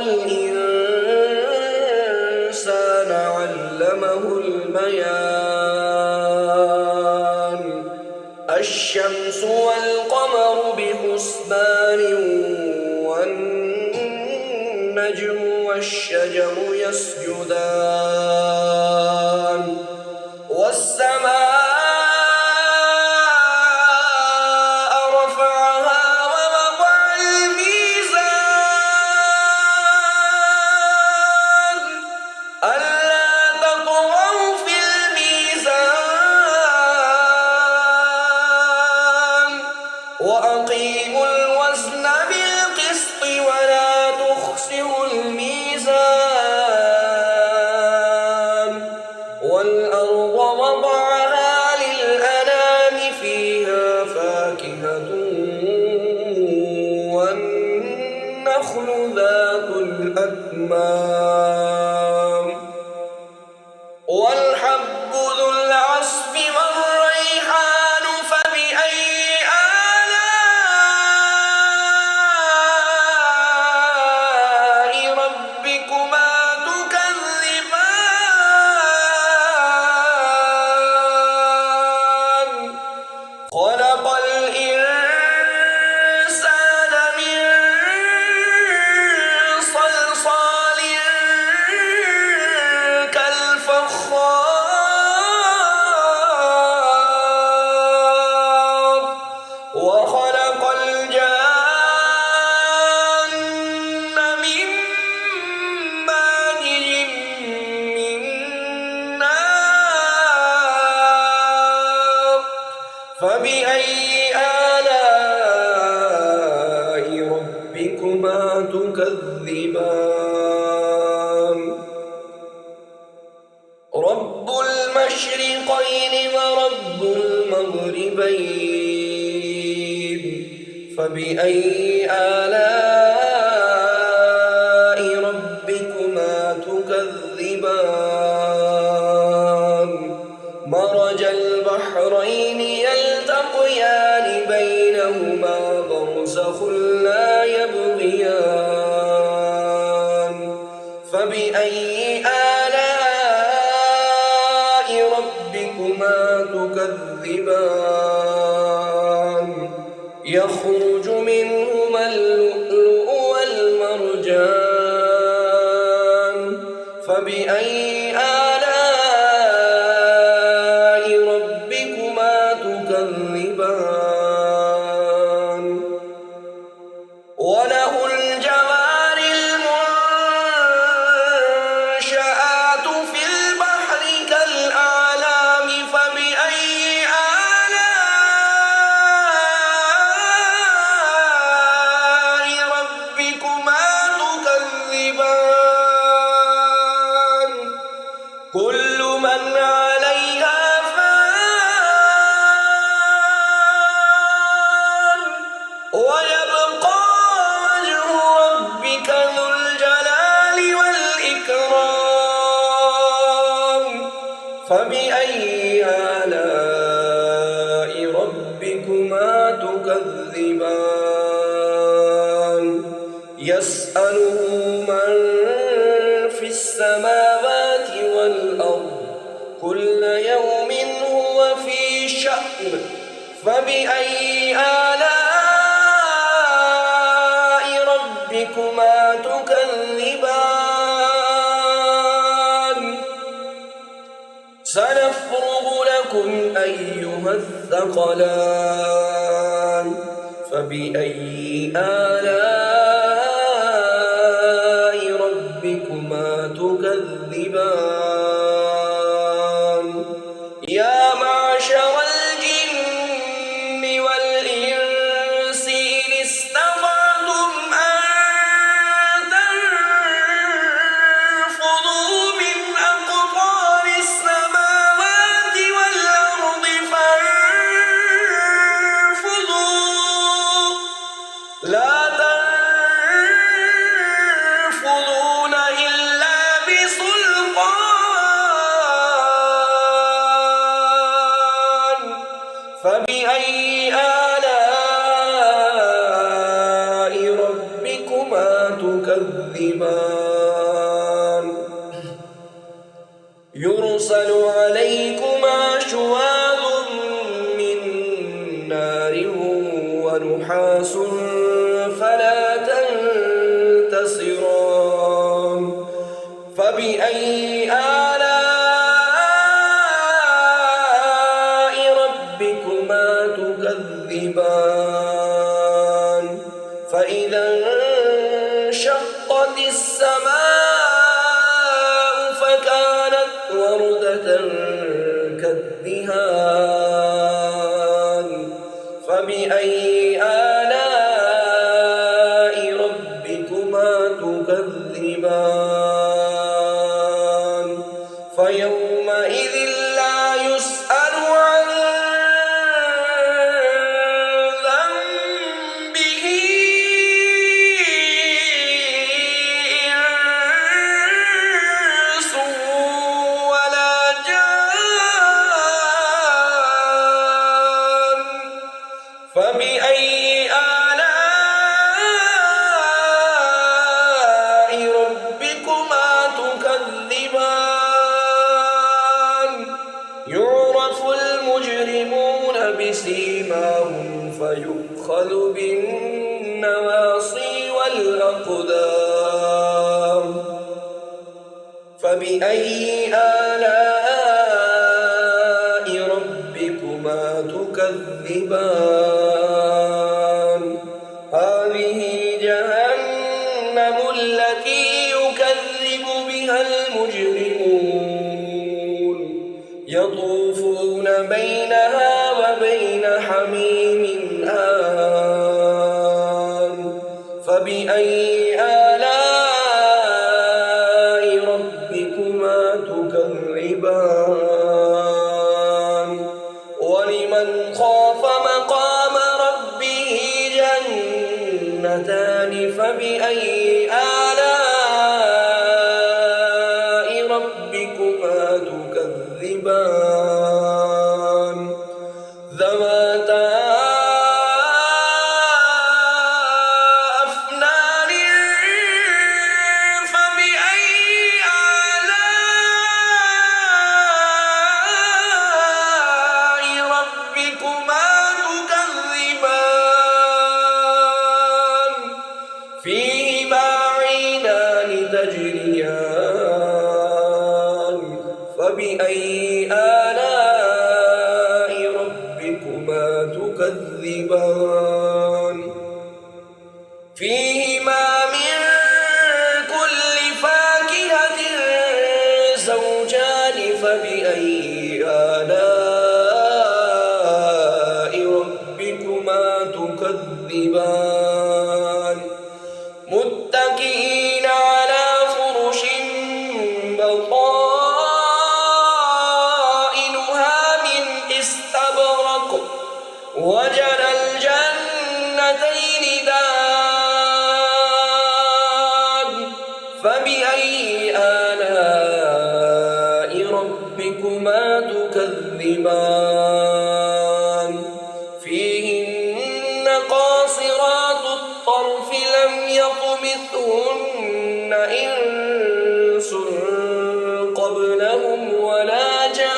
الإنسان علمه البيان الشمس والقمر بحسبان والنجم والشجر يسجدان والسماء رفعها ووضع الميزان ألا تطغوا في الميزان وأقيموا الوزن بالقسط ولا تخسروا الميزان والأرض وضعها للأنام فيها فاكهة والنخل ذات الأكمام والحب ذو العصف والريحان فبأي آلاء ربكما تكذبان خلق الإنسان من صلصال كالفخار وخلق الجان من مارج من نار فبأي آلاء ربكما تكذبان رب المشرقين ورب المغربين فبأي آلاء ربكما تكذبان مرج البحرين يلتقيان بينهما برزخ لا يبغيان فبأي آلاء ربكما تكذبان يخرج منهما اللؤلؤ والمرجان فبأي آلاء ربكما تكذبان وله الجوار المنشآت في البحر كالأعلام فبأي آلاء ربكما تكذبان كل من عليها فان ويبقى وجه ربك ذو الجلال والإكرام فبأي آلاء ربكما تكذبان يسأله من في السماوات والأرض كل يوم هو في شأن فبأي آلاء ربكما تكذبان سنفرغ لكم أيها الثقلان فبأي آلاء ربكما تكذبان يا معشر الجن والإنس إن استطعتم أن تنفذوا من أقطار السماوات والأرض فانفذوا لا تنفذون إلا بسلطان فبأي آلاء ربكما تكذبان يرسل عليكما شواظ من نار ونحاس فلا تنتصران فبأي آلاء ربكما تكذبان فإذا انشقت السماء فكانت وردة كالدهان فبأي آلاء ربكما تكذبان فيومئذ لا يسأل عن ذنبه إنس ولا جان فبأي آلاء ربكما تكذبان يعرف المجرمون بسيماهم فيؤخذ بالنواصي والأقدام فبأي آلاء ربكما تكذبان هذه جهنم التي يكذب بها المجرمون يطوفون بينها وبين حميم آن فبأي آلاء ربكما تكذبان ولمن خاف مقام ربه جنتان فبأي آلاء ربكما تكذبان ذواتا أفنان فبأي آلاء ربكما تكذبان فيهما عينان تجريان فبأي آلاء ربكما تكذبان فيهما من كل فاكهة زوجان فبأي آلاء ربكما تكذبان متكئين على فرش بطائنها من استبرق وجنى الجنتين دان فبأي آلاء ربكما تكذبان فيهن قاصرات الطرف لم يطمثهن إنس قبلهم ولا جان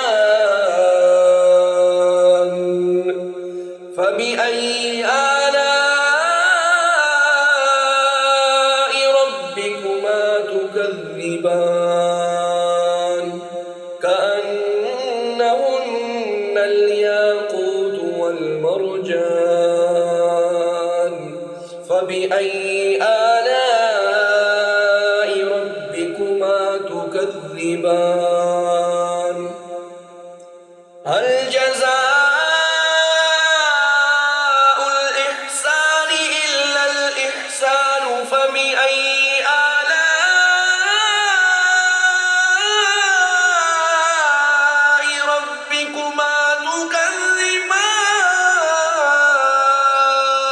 فبأي آلاء ربكما تكذبان كأنهن الياقوت والمرجان فبأي آلاء ربكما تكذبان هل جزاء الإحسان إلا الإحسان فبأي آلاء ربكما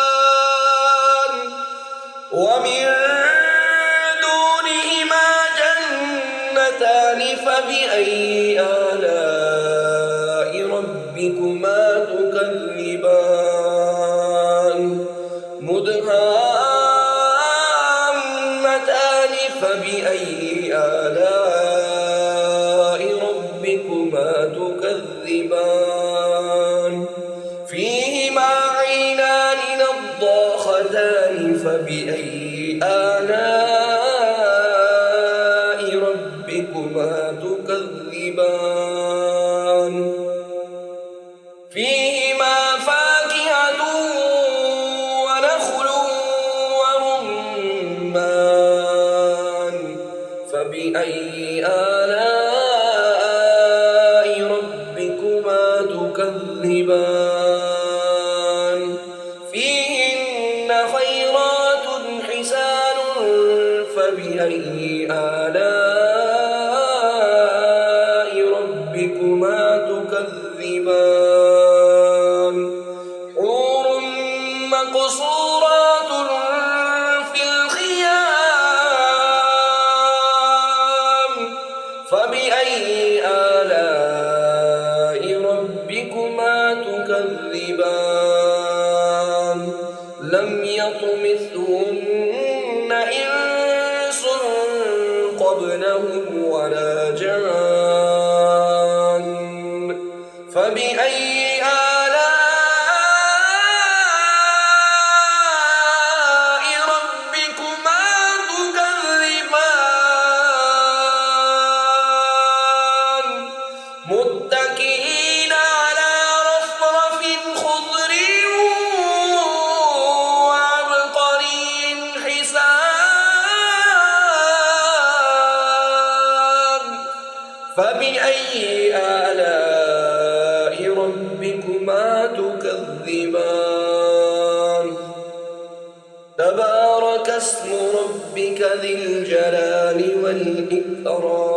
تكذبان ومن دونهما جنتان فبأي آلاء ربكما تكذبان مدهامتان فبأي آلاء ربكما فبأي آلاء ربكما تكذبان فيهما فاكهة ونخل ورمان فبأي آلاء ربكما تكذبان فيهن خيرات حسان فبأي آلاء ربكما تكذبان حور مقصورات في الخيام فبأي آلاء ربكما تكذبان لم يطمثهن إنس قبلهم ولا جان فبأي آلاء ربكما تكذبان متكئين على رفرف خضر وعبقري حسان فبأي آلاء ربكما تكذبان تبارك اسم ربك ذي الجلال والإكرام.